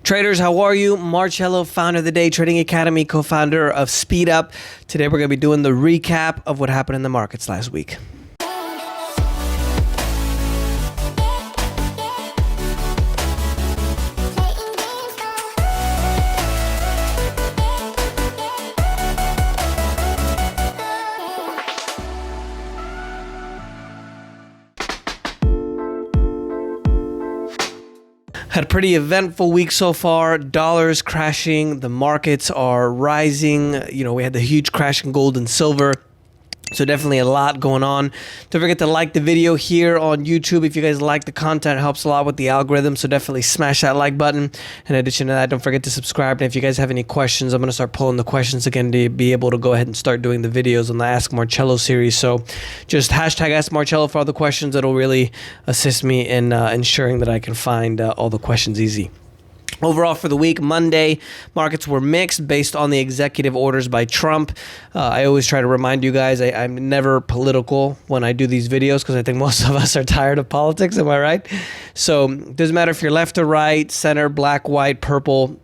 Traders, how are you? Marcello, founder of the Day Trading Academy, co-founder of Speed Up. Today we're going to be doing the recap of what happened in the markets last week. Had a pretty eventful week so far. Dollars crashing, the markets are rising. We had the huge crash in gold and silver. So definitely a lot going on. Don't forget to like the video here on YouTube. If you guys like the content, it helps a lot with the algorithm. So definitely smash that like button. In addition to that, don't forget to subscribe. And if you guys have any questions, I'm going to start pulling the questions again to be able to go ahead and start doing the videos on the Ask Marcello series. So just hashtag Ask Marcello for all the questions. It'll really assist me in ensuring that I can find all the questions easy. Overall for the week, Monday, markets were mixed based on the executive orders by Trump. I always try to remind you guys, I'm never political when I do these videos because I think most of us are tired of politics, am I right? So it doesn't matter if you're left or right, center, black, white, purple.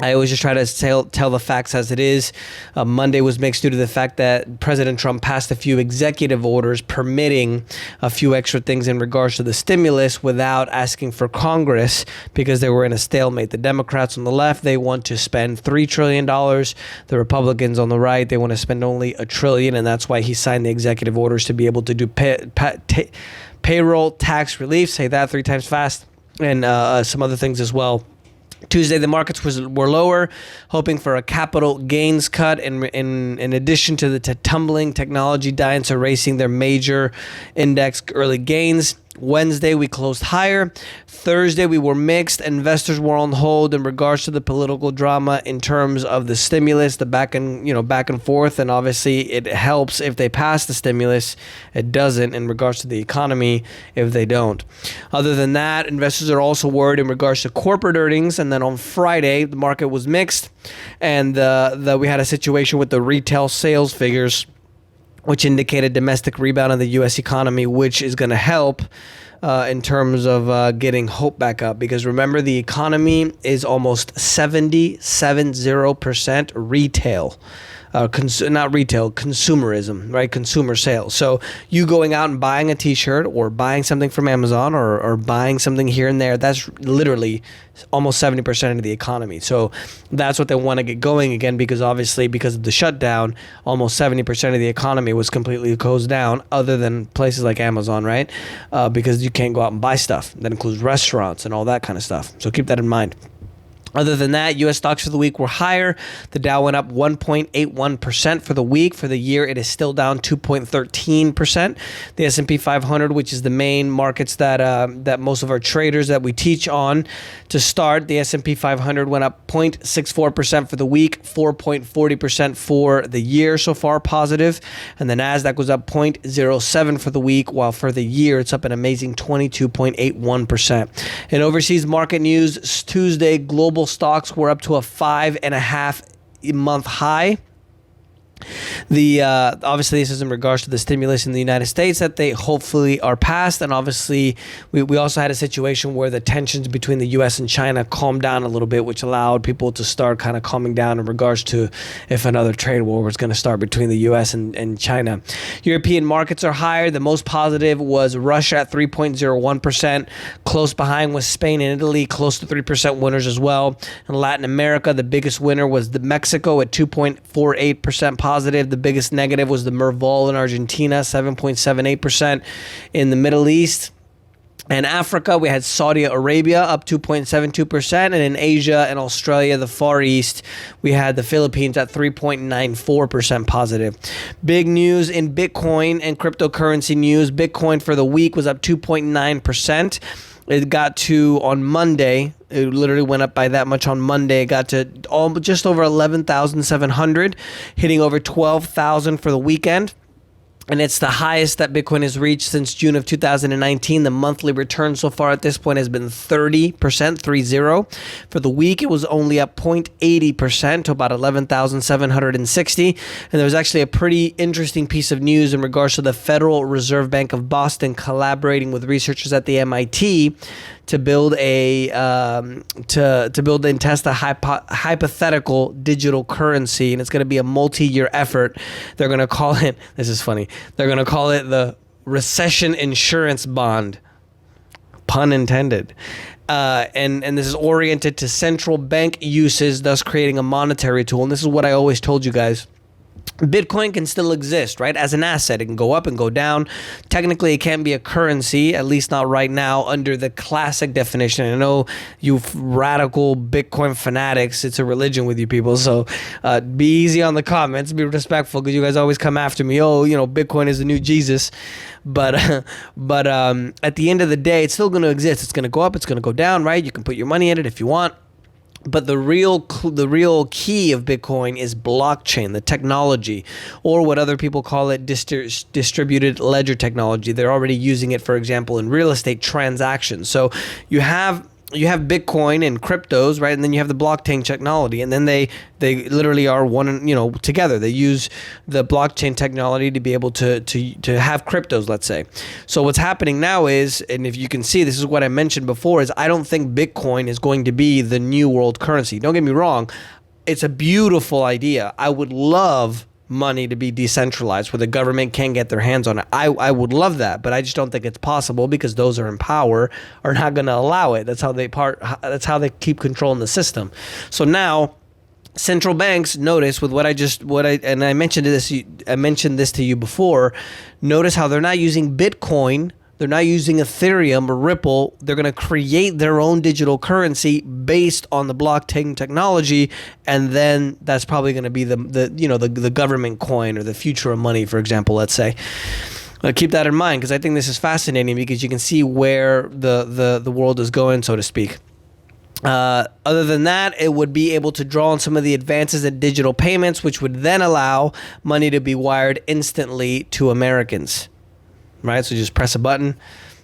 I always just try to tell the facts as it is. Monday was mixed due to the fact that President Trump passed a few executive orders permitting a few extra things in regards to the stimulus without asking for Congress because they were in a stalemate. The Democrats on the left, they want to spend $3 trillion. The Republicans on the right, they want to spend only $1 trillion, and that's why he signed the executive orders to be able to do payroll tax relief, say that 3 times fast, and some other things as well. Tuesday, the markets were lower, hoping for a capital gains cut in addition to the tumbling technology giants erasing their major index early gains. Wednesday, we closed higher. Thursday, we were mixed. Investors were on hold in regards to the political drama in terms of the stimulus, the back and forth. And obviously, it helps if they pass the stimulus. It doesn't in regards to the economy if they don't. Other than that, investors are also worried in regards to corporate earnings. And then on Friday, the market was mixed. And we had a situation with the retail sales figures, which indicated domestic rebound in the U.S. economy, which is going to help in terms of getting hope back up. Because remember, the economy is almost 70% retail. Not retail, consumerism, right? Consumer sales. So you going out and buying a t-shirt or buying something from Amazon or buying something here and there, that's literally almost 70% of the economy. So that's what they want to get going again, because obviously because of the shutdown, almost 70% of the economy was completely closed down, other than places like Amazon, right? Because you can't go out and buy stuff. That includes restaurants and all that kind of stuff. So keep that in mind. Other than that, U.S. stocks for the week were higher. The Dow went up 1.81% for the week. For the year, it is still down 2.13%. The S&P 500, which is the main markets that most of our traders that we teach on to start, the S&P 500 went up 0.64% for the week, 4.40% for the year so far, positive. And the Nasdaq was up 0.07 for the week, while for the year, it's up an amazing 22.81%. In overseas market news, Tuesday, global stocks were up to a 5.5-month high. Obviously this is in regards to the stimulus in the United States that they hopefully are passed, and obviously we also had a situation where the tensions between the US and China calmed down a little bit, which allowed people to start kind of calming down in regards to if another trade war was going to start between the US and China. European markets are higher. The most positive was Russia at 3.01%. Close behind was Spain and Italy, close to 3% winners as well. In Latin America, the biggest winner was Mexico at 2.48% positive. The biggest negative was the Merval in Argentina, 7.78%. In the Middle East and Africa, we had Saudi Arabia up 2.72%. And in Asia and Australia, the Far East, we had the Philippines at 3.94% positive. Big news in Bitcoin and cryptocurrency news. Bitcoin for the week was up 2.9%. It got to, on Monday, it literally went up by that much on Monday. It got to just over 11,700, hitting over 12,000 for the weekend. and it's the highest that Bitcoin has reached since June of 2019. The monthly return so far at this point has been 30%, 30. For the week, it was only up 0.80% to about 11,760. And there was actually a pretty interesting piece of news in regards to the Federal Reserve Bank of Boston collaborating with researchers at the MIT to build and test a hypothetical digital currency, and it's going to be a multi-year effort. They're going to call it, this is funny, they're going to call it the recession insurance bond, pun intended. And this is oriented to central bank uses, thus creating a monetary tool. And this is what I always told you guys. Bitcoin can still exist, right? As an asset, it can go up and go down. Technically, it can't be a currency, at least not right now, under the classic definition. I know you radical Bitcoin fanatics, it's a religion with you people, so be easy on the comments, be respectful, because you guys always come after me. Oh, Bitcoin is the new Jesus. But at the end of the day, it's still going to exist. It's going to go up, it's going to go down, right? You can put your money in it if you want. But the real key of Bitcoin is blockchain, the technology, or what other people call it, distributed ledger technology. They're already using it, for example, in real estate transactions. So you have Bitcoin and cryptos, right? And then you have the blockchain technology, and then they literally are one, together. They use the blockchain technology to be able to have cryptos, let's say. So what's happening now is, and if you can see, this is what I mentioned before, is I don't think Bitcoin is going to be the new world currency. Don't get me wrong. It's a beautiful idea. I would love money to be decentralized where the government can't get their hands on it. I would love that, but I just don't think it's possible because those are in power are not going to allow it. That's how they keep controlling the system. So now central banks notice with I mentioned this to you before. Notice how they're not using Bitcoin. They're not using Ethereum or Ripple. They're going to create their own digital currency based on the blockchain technology, and then that's probably going to be the government coin or the future of money, for example. Let's say. Keep that in mind because I think this is fascinating because you can see where the world is going, so to speak. Other than that, it would be able to draw on some of the advances in digital payments, which would then allow money to be wired instantly to Americans. Right, so just press a button.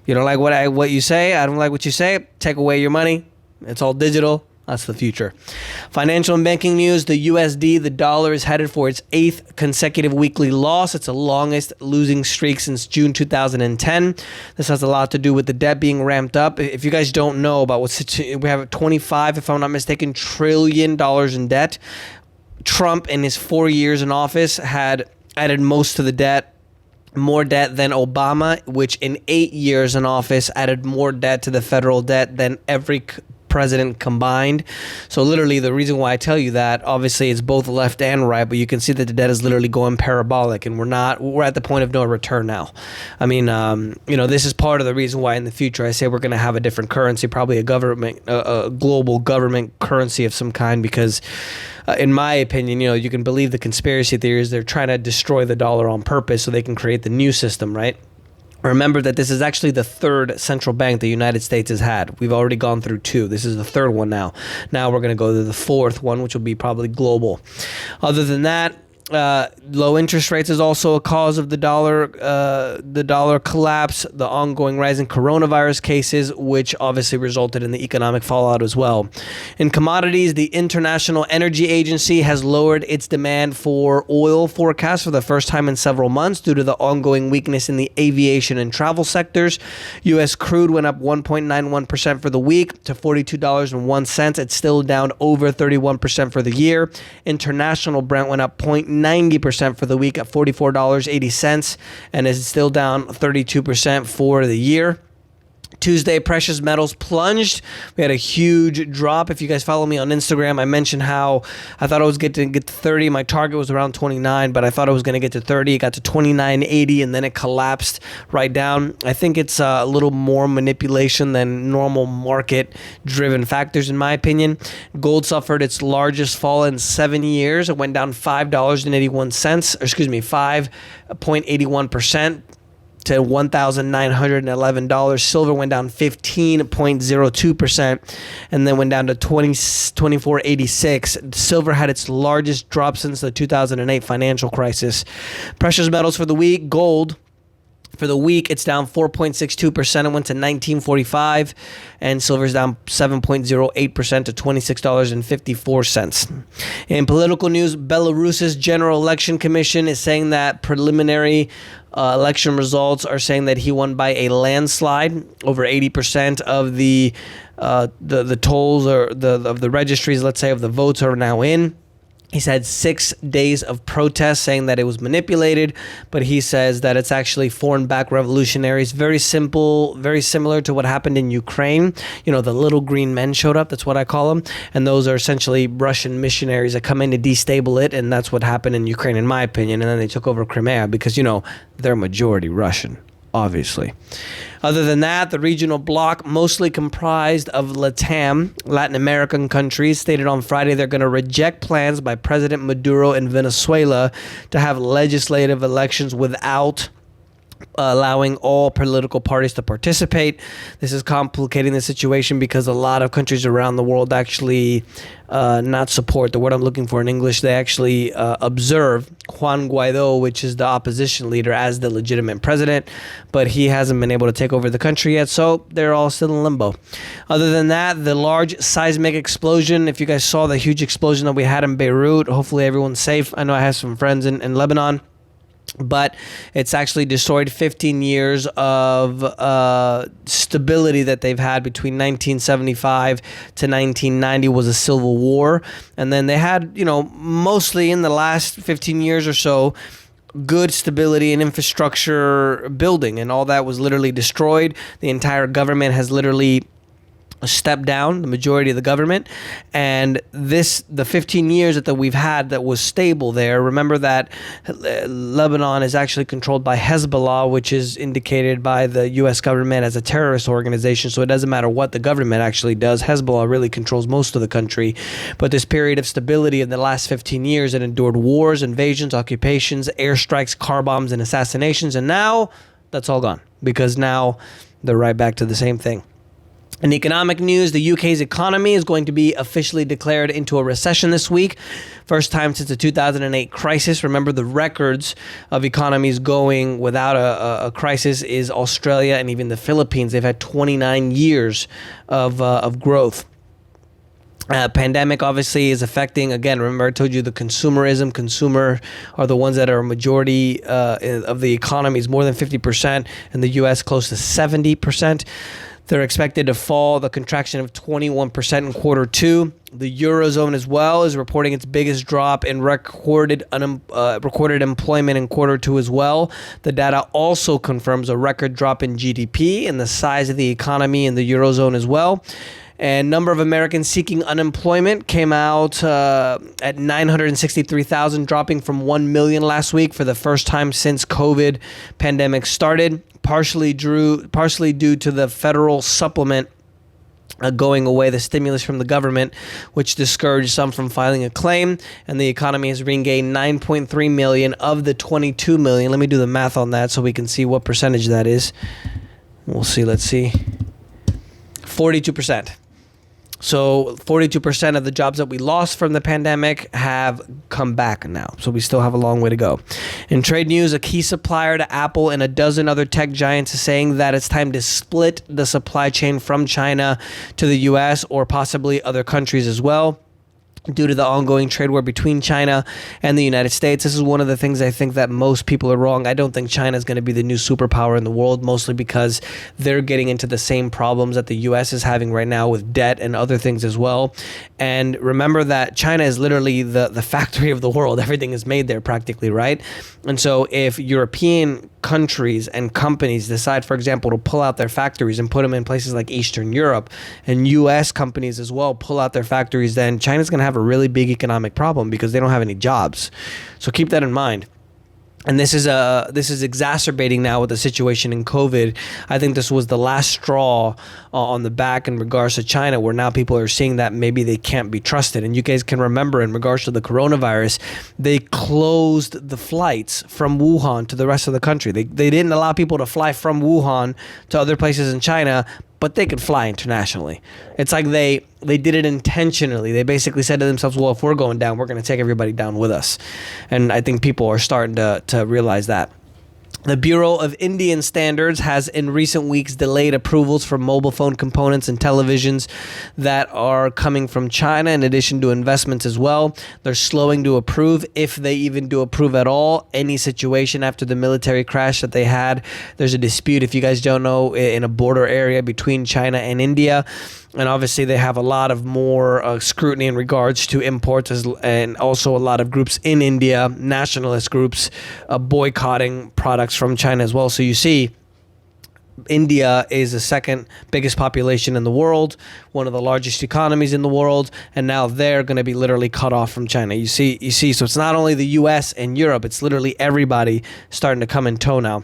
You don't like what you say. I don't like what you say. Take away your money. It's all digital. That's the future. Financial and banking news. The USD, the dollar, is headed for its 8th consecutive weekly loss. It's the longest losing streak since June 2010. This has a lot to do with the debt being ramped up. If you guys don't know about we have 25, if I'm not mistaken, $25 trillion in debt. Trump, in his 4 years in office, had added most to the debt. More debt than Obama, which in 8 years in office added more debt to the federal debt than every president combined. So literally the reason why I tell you that, obviously it's both left and right, but you can see that the debt is literally going parabolic, and we're at the point of no return now. I mean, this is part of the reason why in the future I say we're going to have a different currency, probably a global government currency of some kind, because in my opinion, you can believe the conspiracy theories. They're trying to destroy the dollar on purpose so they can create the new system, right? Remember that this is actually the third central bank the United States has had. We've already gone through 2. This is the third one now. Now we're going to go to the 4th one, which will be probably global. Other than that, low interest rates is also a cause of the dollar collapse. The ongoing rise in coronavirus cases, which obviously resulted in the economic fallout as well. In commodities, the International Energy Agency has lowered its demand for oil forecast for the first time in several months due to the ongoing weakness in the aviation and travel sectors. U.S. crude went up 1.91% for the week to $42.01. It's still down over 31% for the year. International Brent went up 0.90% for the week at $44.80 and is still down 32% for the year. Tuesday, precious metals plunged. We had a huge drop. If you guys follow me on Instagram, I mentioned how I thought I was going to get to 30. My target was around 29, but I thought I was going to get to 30. It got to 29.80, and then it collapsed right down. I think it's a little more manipulation than normal market-driven factors, in my opinion. Gold suffered its largest fall in 7 years. It went down $5.81, 5.81%. to $1,911. Silver went down 15.02%, and then went down to 24.86. Silver had its largest drop since the 2008 financial crisis. Precious metals for the week: gold. For the week, it's down 4.62%. It went to $19.45, and silver's down 7.08% to $26.54. In political news, Belarus's General Election Commission is saying that preliminary election results are saying that he won by a landslide. Over 80% of the tolls or of the registries, let's say, of the votes are now in. He's had 6 days of protests saying that it was manipulated, but he says that it's actually foreign-backed revolutionaries. Very simple, very similar to what happened in Ukraine. You know, the little green men showed up, that's what I call them. And those are essentially Russian missionaries that come in to destabilize it, and that's what happened in Ukraine, in my opinion. And then they took over Crimea because, you know, they're majority Russian, obviously. Other than that, the regional bloc, mostly comprised of LATAM, Latin American countries, stated on Friday they're going to reject plans by President Maduro in Venezuela to have legislative elections without allowing all political parties to participate. This is complicating the situation because a lot of countries around the world actually not support, the word I'm looking for in English, they actually observe Juan Guaido, which is the opposition leader, as the legitimate president, but he hasn't been able to take over the country yet, so they're all still in limbo. Other than that, the large seismic explosion, if you guys saw the huge explosion that we had in Beirut, hopefully everyone's safe. I know I have some friends in Lebanon, but it's actually destroyed 15 years of stability that they've had. Between 1975 to 1990 was a civil war, and then they had, you know, mostly in the last 15 years or so, good stability and infrastructure building, and all that was literally destroyed. The entire government has literally step down, the majority of the government, and the 15 years that we've had that was stable there. Remember that Lebanon is actually controlled by Hezbollah, which is indicated by the U.S. government as a terrorist organization, so it doesn't matter what the government actually does. Hezbollah really controls most of the country. But this period of stability in the last 15 years, it endured wars, invasions, occupations, airstrikes, car bombs, and assassinations, and now that's all gone, because now they're right back to the same thing. In economic news, the UK's economy is going to be officially declared into a recession this week. First time since the 2008 crisis. Remember, the records of economies going without a crisis is Australia and even the Philippines. They've had 29 years of growth. Pandemic obviously is affecting, again, remember I told you the consumerism. Consumer are the ones that are a majority of the economy, is more than 50%, and the U.S. close to 70%. They're expected to fall, the contraction of 21% in quarter two. The Eurozone as well is reporting its biggest drop in recorded employment in quarter two as well. The data also confirms a record drop in GDP and the size of the economy in the Eurozone as well. And number of Americans seeking unemployment came out at 963,000, dropping from 1 million last week for the first time since COVID pandemic started. Partially due to the federal supplement going away, the stimulus from the government, which discouraged some from filing a claim, and the economy has regained 9.3 million of the 22 million. Let me do the math on that so we can see what percentage that is. We'll see. Let's see. 42%. So 42% of the jobs that we lost from the pandemic have come back now. So we still have a long way to go. In trade news, a key supplier to Apple and a dozen other tech giants is saying that it's time to split the supply chain from China to the US or possibly other countries as well, due to the ongoing trade war between China and the United States. This is one of the things I think that most people are wrong. I don't think China is going to be the new superpower in the world, mostly because they're getting into the same problems that the U.S. is having right now with debt and other things as well. And remember that China is literally the factory of the world. Everything is made there practically, right? And so if European countries and companies decide, for example, to pull out their factories and put them in places like Eastern Europe, and U.S. companies as well pull out their factories, then China's going to have a really big economic problem because they don't have any jobs. So keep that in mind. And this is exacerbating now with the situation in COVID. I think this was the last straw on the back in regards to China, where now people are seeing that maybe they can't be trusted. And you guys can remember in regards to the coronavirus, they closed the flights from Wuhan to the rest of the country. They didn't allow people to fly from Wuhan to other places in China, but they could fly internationally. It's like they did it intentionally. They basically said to themselves, well, if we're going down, we're going to take everybody down with us. And I think people are starting to realize that. The Bureau of Indian Standards has in recent weeks delayed approvals for mobile phone components and televisions that are coming from China, in addition to investments as well. They're slowing to approve, if they even do approve at all, any situation after the military crash that they had. There's a dispute, if you guys don't know, in a border area between China and India. And obviously they have a lot of more scrutiny in regards to imports, and also a lot of groups in India, nationalist groups, boycotting products from China as well. So you see, India is the second biggest population in the world, one of the largest economies in the world, and now they're going to be literally cut off from China. You see, so it's not only the US and Europe, it's literally everybody starting to come in tow now.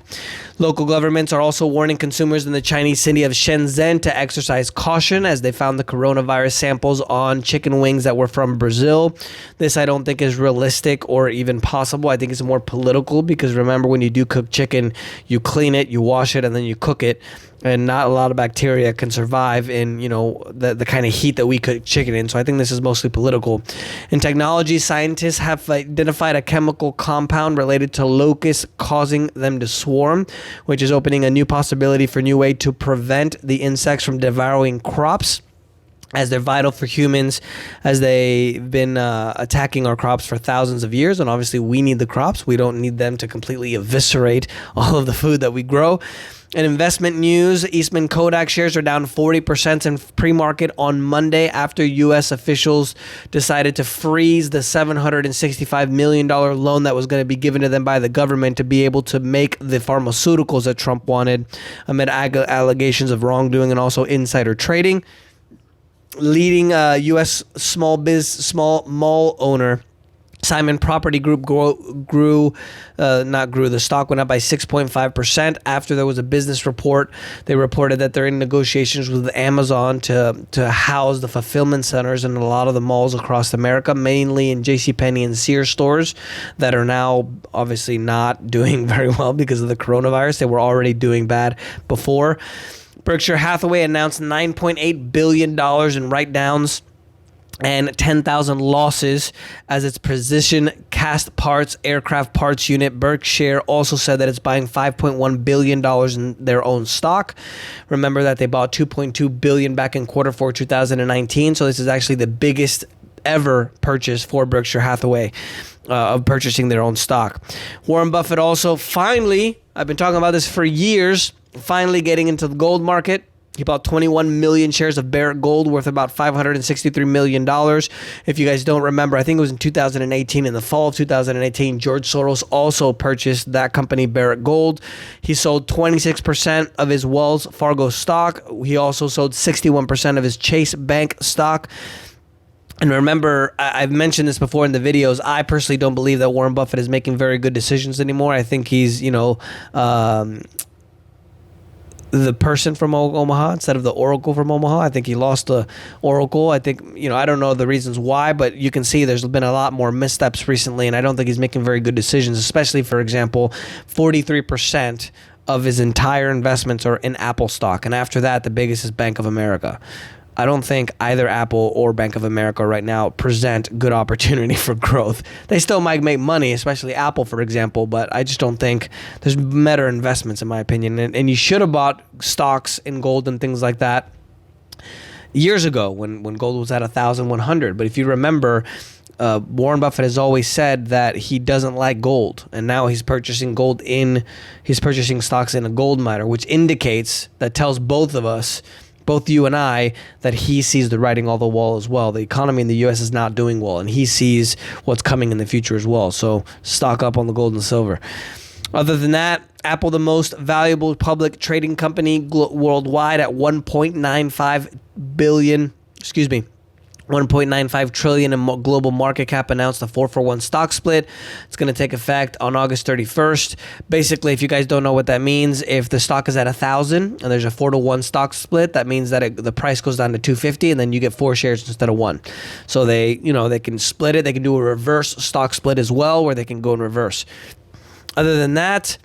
Local governments are also warning consumers in the Chinese city of Shenzhen to exercise caution as they found the coronavirus samples on chicken wings that were from Brazil. This I don't think is realistic or even possible. I think it's more political, because remember, when you do cook chicken, you clean it, you wash it, and then you cook it. And not a lot of bacteria can survive in, the kind of heat that we cook chicken in. So I think this is mostly political. In technology, scientists have identified a chemical compound related to locusts causing them to swarm, which is opening a new possibility for a new way to prevent the insects from devouring crops, as they're vital for humans, as they've been attacking our crops for thousands of years. And obviously we need the crops. We don't need them to completely eviscerate all of the food that we grow. In investment news, Eastman Kodak shares are down 40% in pre-market on Monday after U.S. officials decided to freeze the $765 million loan that was going to be given to them by the government to be able to make the pharmaceuticals that Trump wanted, amid allegations of wrongdoing and also insider trading. Leading U.S. small mall owner Simon Property Group the stock went up by 6.5% after there was a business report. They reported that they're in negotiations with Amazon to house the fulfillment centers in a lot of the malls across America, mainly in JCPenney and Sears stores that are now obviously not doing very well because of the coronavirus. They were already doing bad before. Berkshire Hathaway announced $9.8 billion in write-downs and 10,000 losses as its precision cast parts aircraft parts unit. Berkshire also said that it's buying $5.1 billion in their own stock. Remember that they bought $2.2 billion back in quarter four 2019. So this is actually the biggest ever purchase for Berkshire Hathaway of purchasing their own stock. Warren Buffett also finally, I've been talking about this for years, finally getting into the gold market. He bought 21 million shares of Barrick Gold worth about $563 million. If you guys don't remember, I think it was in 2018, in the fall of 2018, George Soros also purchased that company, Barrick Gold. He sold 26% of his Wells Fargo stock. He also sold 61% of his Chase Bank stock. And remember, I've mentioned this before in the videos, I personally don't believe that Warren Buffett is making very good decisions anymore. I think he's, the person from Omaha instead of the Oracle from Omaha. I think he lost the Oracle. I think, I don't know the reasons why, but you can see there's been a lot more missteps recently, and I don't think he's making very good decisions, especially, for example, 43% of his entire investments are in Apple stock. And after that, the biggest is Bank of America. I don't think either Apple or Bank of America right now present good opportunity for growth. They still might make money, especially Apple, for example, but I just don't think there's better investments, in my opinion. And you should have bought stocks in gold and things like that years ago when gold was at 1,100. But if you remember, Warren Buffett has always said that he doesn't like gold, and now he's purchasing stocks in a gold miner, which tells both of us, both you and I, that he sees the writing on the wall as well. The economy in the U.S. is not doing well, and he sees what's coming in the future as well. So stock up on the gold and silver. Other than that, Apple, the most valuable public trading company worldwide at $1.95 1.95 trillion in global market cap announced a 4-for-1 stock split. It's going to take effect on August 31st. Basically, if you guys don't know what that means, if the stock is at 1,000 and there's a 4-to-1 stock split, that means that the price goes down to 250 and then you get 4 shares instead of 1. So they can split it. They can do a reverse stock split as well, where they can go in reverse. Other than that,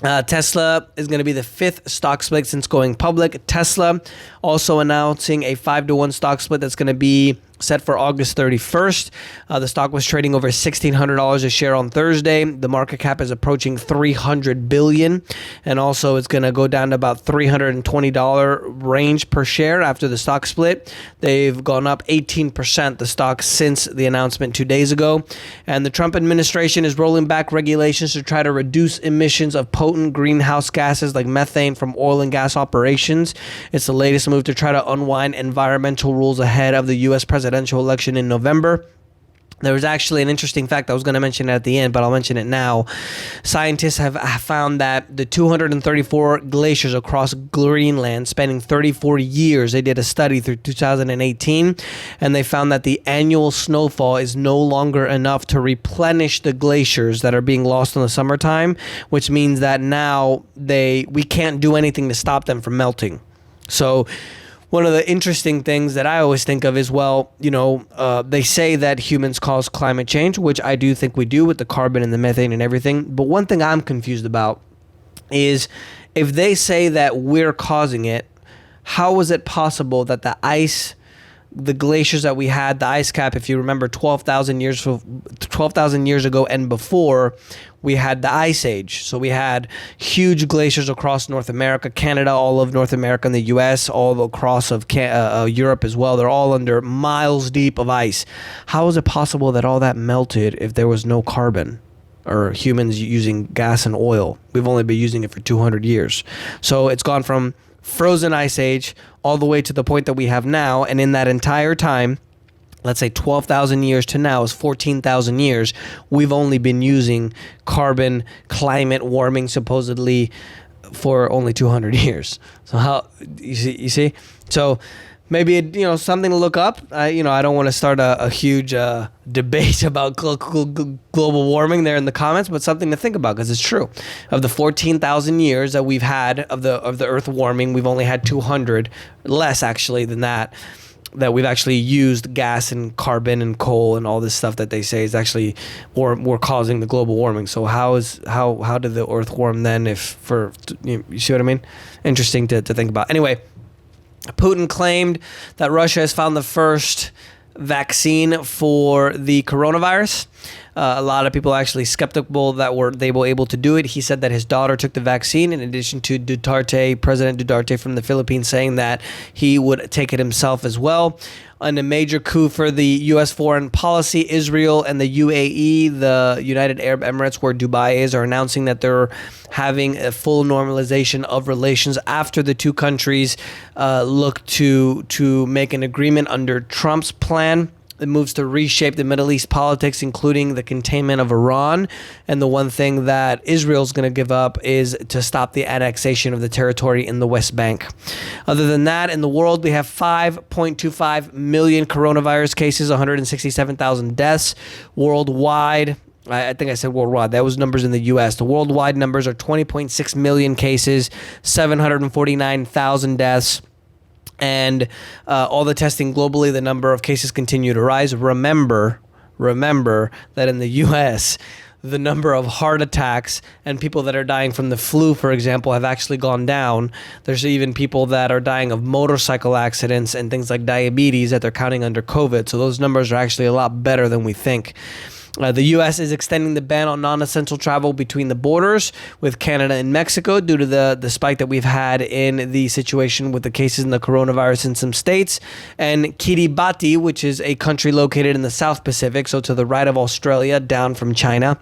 Tesla is going to be the 5th stock split since going public. Tesla also announcing a 5-to-1 stock split that's going to be set for August 31st. The stock was trading over $1,600 a share on Thursday. The market cap is approaching $300 billion. And also it's going to go down to about $320 range per share after the stock split. They've gone up 18%, the stock, since the announcement 2 days ago. And the Trump administration is rolling back regulations to try to reduce emissions of potent greenhouse gases like methane from oil and gas operations. It's the latest move to try to unwind environmental rules ahead of the U.S. presidential election in November. There was actually an interesting fact I was going to mention at the end, but I'll mention it now. Scientists have found that the 234 glaciers across Greenland, spanning 34 years, they did a study through 2018, and they found that the annual snowfall is no longer enough to replenish the glaciers that are being lost in the summertime, which means that now we can't do anything to stop them from melting. So one of the interesting things that I always think of is, they say that humans cause climate change, which I do think we do with the carbon and the methane and everything. But one thing I'm confused about is, if they say that we're causing it, how is it possible that the glaciers that we had, the ice cap, if you remember 12,000 years ago and before, we had the Ice Age. So we had huge glaciers across North America, Canada, all of North America and the US, all across of Europe as well. They're all under miles deep of ice. How is it possible that all that melted if there was no carbon, or humans using gas and oil? We've only been using it for 200 years. So it's gone from frozen ice age all the way to the point that we have now. And in that entire time, let's say 12,000 years to now is 14,000 years, we've only been using carbon, climate warming supposedly, for only 200 years. So how, you see? So maybe something to look up. I don't want to start a huge debate about global warming there in the comments, but something to think about, because it's true. Of the 14,000 years that we've had of the Earth warming, we've only had 200, less actually than that we've actually used gas and carbon and coal and all this stuff that they say is actually we're causing the global warming. So how did the Earth warm then? You see what I mean? Interesting to think about. Anyway, Putin claimed that Russia has found the first vaccine for the coronavirus. A lot of people are actually skeptical that they were able to do it. He said that his daughter took the vaccine, in addition to President Duterte from the Philippines saying that he would take it himself as well. In a major coup for the U.S. foreign policy, Israel and the UAE, the United Arab Emirates, where Dubai is, are announcing that they're having a full normalization of relations after the two countries look to make an agreement under Trump's plan. It moves to reshape the Middle East politics, including the containment of Iran. And the one thing that Israel's going to give up is to stop the annexation of the territory in the West Bank. Other than that, in the world, we have 5.25 million coronavirus cases, 167,000 deaths worldwide. I think I said worldwide. That was numbers in the U.S. The worldwide numbers are 20.6 million cases, 749,000 deaths. And all the testing globally, the number of cases continue to rise. Remember that in the U.S., the number of heart attacks and people that are dying from the flu, for example, have actually gone down. There's even people that are dying of motorcycle accidents and things like diabetes that they're counting under COVID. So those numbers are actually a lot better than we think. The U.S. is extending the ban on non-essential travel between the borders with Canada and Mexico due to the spike that we've had in the situation with the cases in the coronavirus in some states. And Kiribati, which is a country located in the South Pacific, so to the right of Australia, down from China,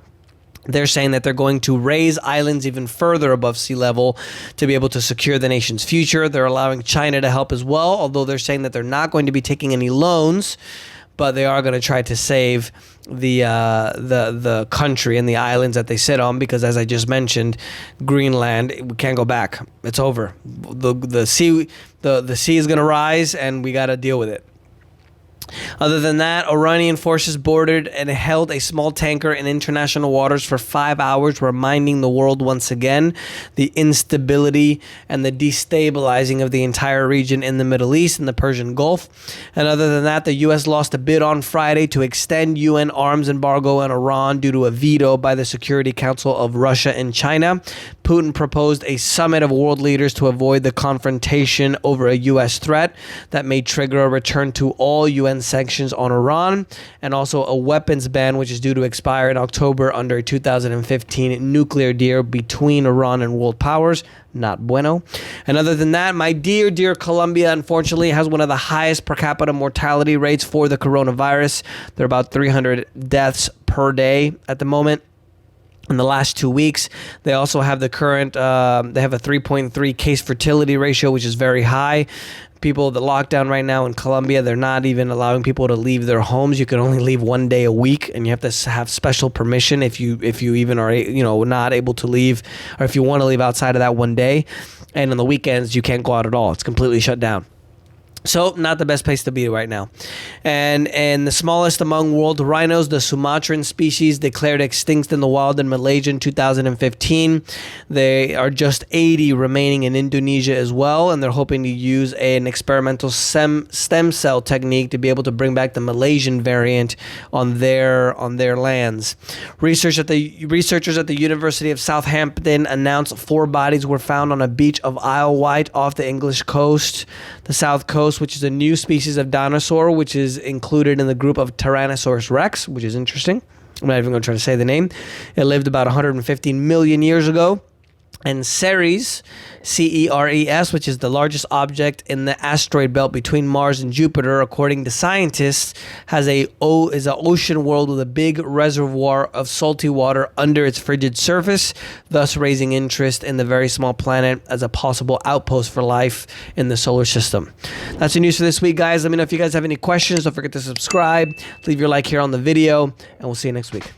they're saying that they're going to raise islands even further above sea level to be able to secure the nation's future. They're allowing China to help as well, although they're saying that they're not going to be taking any loans, but they are going to try to save the country and the islands that they sit on, because as I just mentioned, Greenland, we can't go back. It's over. The sea is going to rise, and we got to deal with it. Other than that, Iranian forces boarded and held a small tanker in international waters for 5 hours, reminding the world once again the instability and the destabilizing of the entire region in the Middle East and the Persian Gulf. And other than that, the U.S. lost a bid on Friday to extend UN arms embargo on Iran due to a veto by the Security Council of Russia and China. Putin proposed a summit of world leaders to avoid the confrontation over a U.S. threat that may trigger a return to all UN sanctions on Iran, and also a weapons ban, which is due to expire in October under a 2015 nuclear deal between Iran and world powers. Not bueno. And other than that, my dear Colombia, unfortunately, has one of the highest per capita mortality rates for the coronavirus. There are about 300 deaths per day at the moment. In the last 2 weeks, they also have the current, they have a 3.3 case fertility ratio, which is very high. People, the lockdown right now in Colombia, they're not even allowing people to leave their homes. You can only leave 1 day a week, and you have to have special permission if you even are, not able to leave, or if you want to leave outside of that 1 day. And on the weekends, you can't go out at all. It's completely shut down. So, not the best place to be right now. And the smallest among world rhinos, the Sumatran species, declared extinct in the wild in Malaysia in 2015. They are just 80 remaining in Indonesia as well, and they're hoping to use an experimental stem cell technique to be able to bring back the Malaysian variant on their lands. Researchers at the University of Southampton announced 4 bodies were found on a beach of Isle of Wight off the English coast, the south coast, which is a new species of dinosaur, which is included in the group of Tyrannosaurus rex, which is interesting. I'm not even going to try to say the name. It lived about 115 million years ago. And Ceres, Ceres, which is the largest object in the asteroid belt between Mars and Jupiter, according to scientists, is an ocean world with a big reservoir of salty water under its frigid surface, thus raising interest in the very small planet as a possible outpost for life in the solar system. That's the news for this week, guys. Let me know if you guys have any questions. Don't forget to subscribe, leave your like here on the video, and we'll see you next week.